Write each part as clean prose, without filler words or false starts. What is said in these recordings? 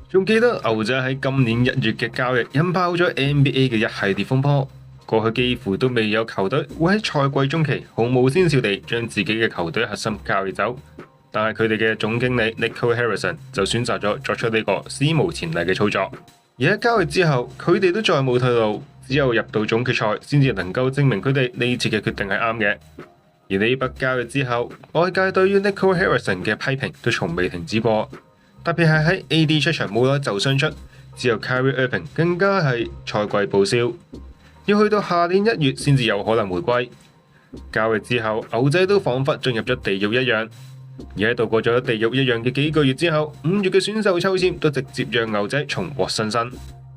仲記得牛仔喺今年1月嘅交易引爆咗 NBA 嘅一系列風波，過去幾乎都未有球隊會喺賽季中期毫無先兆地將自己嘅球隊核心交易走，但係佢哋嘅總經理 Nico Harrison 就選擇咗作出呢個史無前例嘅操作。而喺交易之後，佢哋都再冇退路，只有入到總決賽先至能夠證明佢哋呢次嘅決定係啱嘅。而呢筆交易之後，外界對於 Nico Harrison 嘅批評都從未停止過。特別係喺 AD 出場冇耐就傷出，之後 Kyrie Irving 更加係賽季報銷，要去到下年1月先至有可能回歸。交易之後，牛仔都彷彿進入咗地獄一樣。而喺度過咗地獄一樣嘅幾個月之後，5月嘅選秀抽籤都直接讓牛仔重獲新生。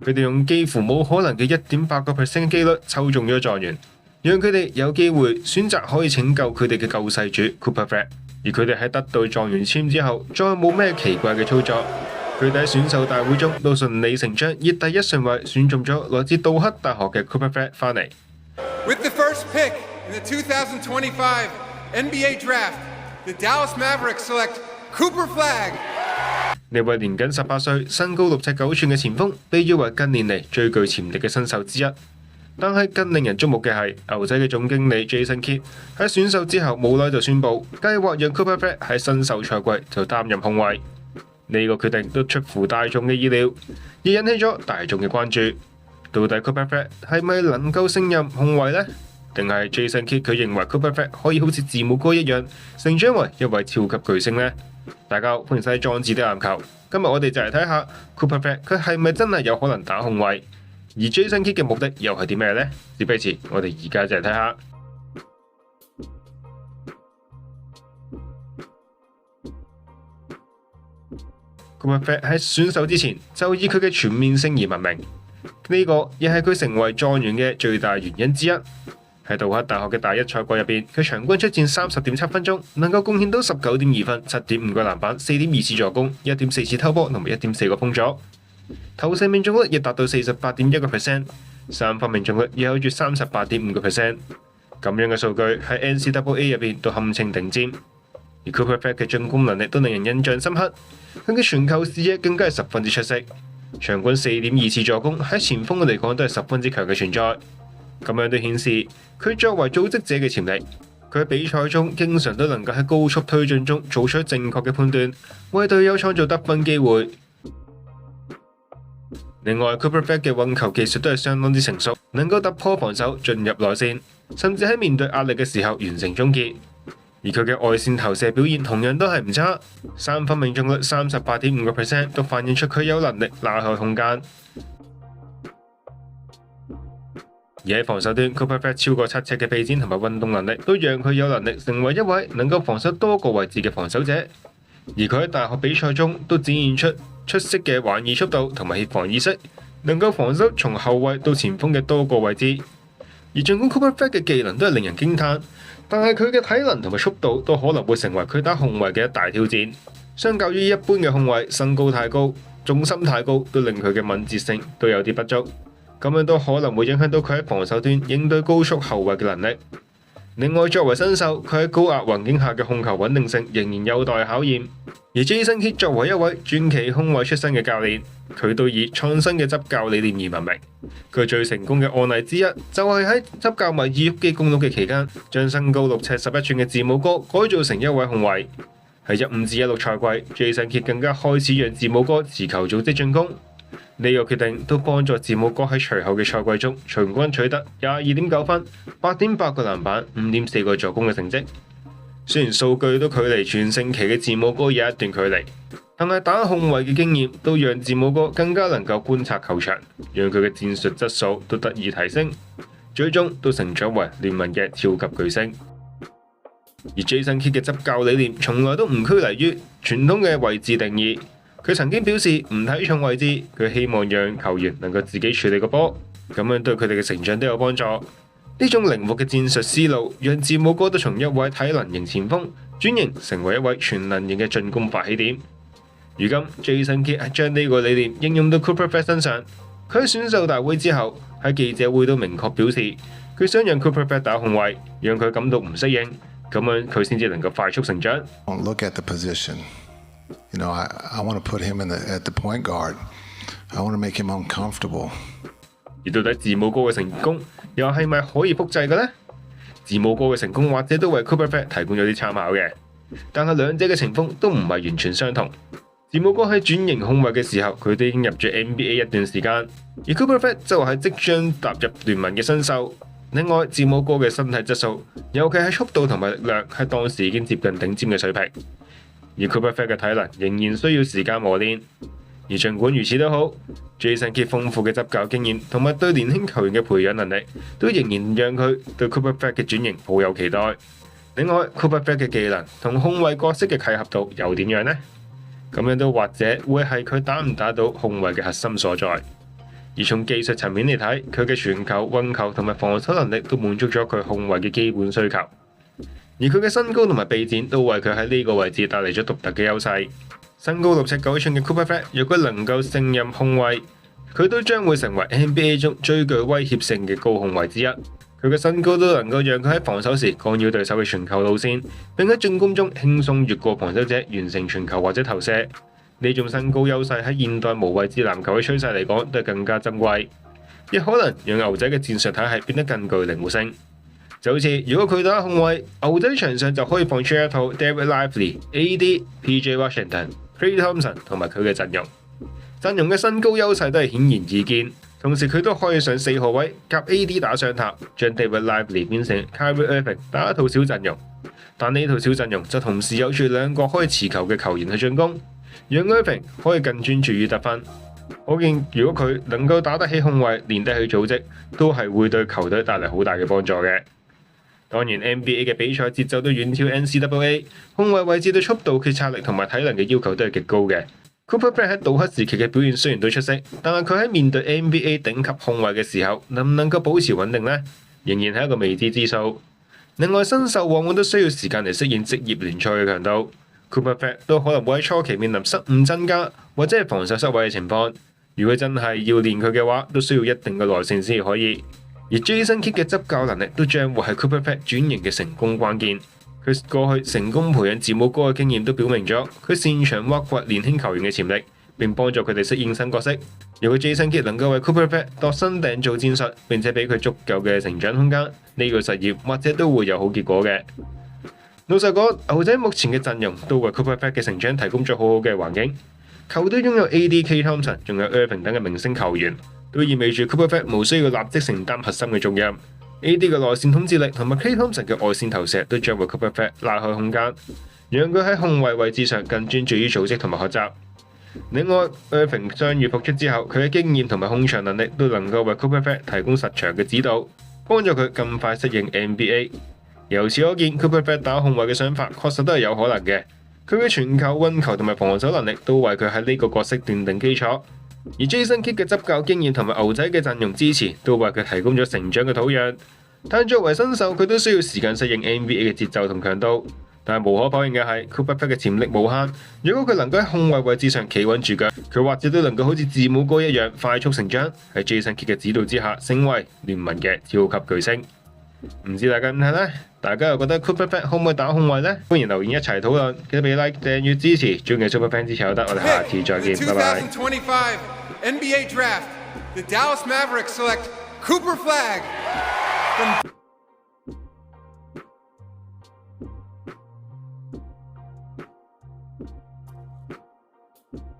佢哋用幾乎冇可能嘅1.8% 嘅機率抽中咗狀元，讓佢哋有機會選擇可以拯救佢哋嘅救世主 Cooper Flag。而佢哋喺得到狀元籤之後，再冇咩奇怪嘅操作。佢哋喺選秀大會中都順理成章以第一順位選中咗來自杜克大學嘅 Cooper Flag 返嚟。With the first pick in the 2025 NBA Draft, the Dallas Mavericks select Cooper Flag。呢位年僅18歲、身高6尺9寸嘅前鋒，被譽為近年嚟最具潛力嘅新秀之一。但係更令人矚目嘅係，牛仔嘅總經理 Jason Kidd 喺選秀之後冇耐就宣布，計劃讓 Cooper Flag 喺新秀賽季就擔任控衛。呢個決定都出乎大眾嘅意料，而引起咗大眾嘅關注。到底 Cooper Flag 係咪能夠勝任控衛呢？定係 Jason Kidd 佢認為 Cooper Flag 可以好似字母哥一樣，成長為一位超級巨星呢？大家好，歡迎收睇壯志的籃球。今日我哋就嚟睇下 Cooper Flag 佢係咪真係有可能打控衛？而 Jason Kidd 嘅目的又係啲咩呢？事不宜遲，我哋而家就嚟睇下。Cooper Flag 喺選秀之前就以佢嘅全面性而聞名，呢個亦係佢成為狀元嘅最大原因之一。喺杜克大學嘅大一賽季入邊，佢場均出戰30.7分鐘，能夠貢獻到19.2分、7.5個籃板、4.2次助攻、1.4次偷波同埋1.4個封阻。投射命中率亦達到48.1%，三分命中率亦有住38.5%。咁樣嘅數據喺 NCAA 入邊都堪稱頂尖。而 Cooper Flag 嘅進攻能力都令人印象深刻，佢嘅傳球視野更加係十分之出色。場均4.2次助攻喺前鋒嚟講都係十分之強嘅存在。咁樣都顯示佢作為組織者嘅潛力。佢喺比賽中經常都能夠喺高速推進中做出正確嘅判斷，為隊友創造得分機會。另外 Cooper Flag 嘅運球技術都係相當之成熟，能夠突破防守進入內線，甚至喺面對壓力嘅時候完成終結。而佢嘅外線投射表現同樣都係唔差，三分命中率38.5%都反映出佢有能力拉開空間。而喺防守端 Cooper Flag 超過7尺嘅臂展同埋運動能力，都讓佢有能力成為一位能夠防守多個位置嘅防守者。而佢喺大學比賽中都展現出色嘅橫移速度同埋協防意識，能夠防守從後衛到前鋒嘅多個位置。而儘管 Cooper Flag 嘅技能都係令人驚嘆，但係佢嘅體能同埋速度都可能會成為佢打控衛嘅一大挑戰。相較於一般嘅控衛，身高太高、重心太高，都令佢嘅敏捷性都有啲不足。咁樣都可能會影響到佢喺防守端應對高速後衛嘅能力。另外，作為新秀，佢喺高壓環境下嘅控球穩定性仍然有待考驗。而 Jason Kidd 作為一位傳奇控衛出身嘅教練，佢都以創新嘅執教理念而聞名。佢最成功嘅案例之一，就係喺執教密爾沃基公鹿嘅期間，將身高6尺11寸嘅字母哥改造成一位控衛。喺15至16賽季 ，Jason Kidd 更加開始讓字母哥持球組織進攻。呢個決定都幫助字母哥喺隨後嘅賽季中，場均取得22.9分、8.8個籃板、5.4個助攻嘅成績。雖然數據都距離全盛期嘅字母哥有一段距離，但係打控衛嘅經驗都讓字母哥更加能夠觀察球場，讓佢嘅戰術質素都得以提升，最終都成長為聯盟嘅超級巨星。而 Jason Kidd 嘅執教理念從來都唔拘泥於傳統嘅位置定義。佢曾經表示唔睇重位置，佢希望讓球員能夠自己處理個波，咁樣對佢哋嘅成長都有幫助。呢種靈活嘅戰術思路，讓字母哥都從一位體能型前鋒轉型成為一位全能型嘅進攻發起點。如今 Jason Kidd 將呢個理念應用到 Cooper Flag 身上，佢喺選秀大會之後喺記者會都明確表示，佢想讓 Cooper Flag 打控衛，讓佢感到唔適應，咁樣佢先至能夠快速成長。Look at the position. I want to put him at the point guard. I want to make him uncomfortable. 而到底字母哥嘅成功又係咪可以複製嘅呢？字母哥嘅成功或者都為 Cooper Flag 提供咗啲參考嘅，但係兩者嘅情況都唔係完全相同。字母哥喺轉型控衞嘅時候，佢都已經入咗 NBA 一段時間，而 Cooper Flag 就係即將踏入聯盟嘅新秀。另外，字母哥嘅身體質素，尤其係速度同埋力量，喺當時已經接近頂尖嘅水平，而 Cooper Flag 嘅體能仍然需要時間磨練。而儘管如此都好 ，Jason Kidd 豐富嘅執教經驗同埋對年輕球員嘅培養能力，都仍然讓佢對 Cooper Flag 嘅轉型抱有期待。另外 ，Cooper Flag 嘅技能同控衞角色嘅契合度又點樣呢？咁樣都或者會係佢打唔打到控衞嘅核心所在。而從技術層面嚟睇，佢嘅傳球、運球同埋防守能力都滿足咗佢控衞嘅基本需求。而佢嘅身高同埋臂展都為佢喺呢個位置帶嚟咗獨特嘅優勢。身高6尺9寸嘅 Cooper Flag， 若果能夠勝任控衞，佢都將會成為 NBA 中最具威脅性嘅高控衞之一。佢嘅身高都能夠讓佢喺防守時干擾對手嘅傳球路線，並喺進攻中輕鬆越過防守者完成傳球或者投射。呢種身高優勢喺現代無位置籃球嘅趨勢嚟講，都係更加珍貴，亦可能讓牛仔嘅戰術體系變得更具靈活性。就好似如果佢打控衞，牛仔場上就可以放出一套 David Lively、AD、PJ Washington、Klay Thompson 同埋佢嘅陣容嘅身高優勢都係顯然易見。同時佢都可以上4號位夾 AD 打雙塔，將 David Lively 變成 Kyrie Irving 打一套小陣容。但呢套小陣容就同時有住2個可以持球嘅球員去進攻，讓 Irving 可以更專注於得分。可見如果佢能夠打得起控衞，練得起組織，都係會對球隊帶嚟好大嘅幫助嘅。當然 NBA 嘅比賽節奏都遠超 NCAA， 控衞位置對速度、決策力同埋體能嘅要求都係極高嘅。Cooper Flag 喺杜克時期嘅表現雖然都出色，但係佢喺面對 NBA 頂級控衞嘅時候，能唔能夠保持穩定呢？仍然係一個未知之數。另外，新秀往往都需要時間嚟適應職業聯賽嘅強度。Cooper Flag 都可能會喺初期面臨失誤增加或者係防守失位嘅情況。如果真係要練佢嘅話，都需要一定嘅耐性先至可以。而 Jason Kidd 嘅執教能力都將會係 Cooper Flag 轉型嘅成功關鍵。佢過去成功培養字母哥嘅經驗都表明咗，佢擅長挖掘年輕球員嘅潛力，並幫助佢哋適應新角色。如果 Jason Kidd 能夠為 Cooper Flag 度身訂造戰術，並且俾佢足夠嘅成長空間，呢個實驗或者都會有好結果嘅。老實講，牛仔目前嘅陣容都為 Cooper Flag 嘅成長提供咗好好嘅環境。球隊擁有 AD、Klay Thompson 仲有 Irving 等嘅明星球員，都意味住 Cooper Flag 無需要立即承擔核心嘅重任。AD 嘅內線統治力同埋 Klay Thompson 嘅外線投射都將為 Cooper Flag 拉開空間，讓佢喺控衞位置上更專注於組織同埋學習。另外 ，Irving 傷愈復出之後，佢嘅經驗同埋控場能力都能夠為 Cooper Flag 提供實場嘅指導，幫助佢更快適應 NBA。由此可見 ，Cooper Flag 打控衞嘅想法確實都係有可能嘅。佢嘅傳球、運球同埋防守能力都為佢喺呢個角色奠定基礎。而 Jason Kidd 嘅執教經驗同埋牛仔嘅陣容支持，都為佢提供咗成長嘅土壤。但作為新秀，佢都需要時間適應 NBA 嘅節奏同強度。但係無可否認嘅係 ，Cooper Flag 嘅潛力無限。如果佢能夠喺控衞位置上企穩住腳，佢或者都能夠好似字母哥一樣快速成長，喺 Jason Kidd 嘅指導之下，成為聯盟嘅超級巨星。唔知大家點睇呢？大家又覺得 Cooper Flag 可唔可以打控衞呢？歡迎留言一齊討論，記得俾 like、訂閱支持，中意 Super Fan 支持有得，我哋下次再見，拜拜。2025 NBA Draft, the Dallas Mavericks select Cooper Flag from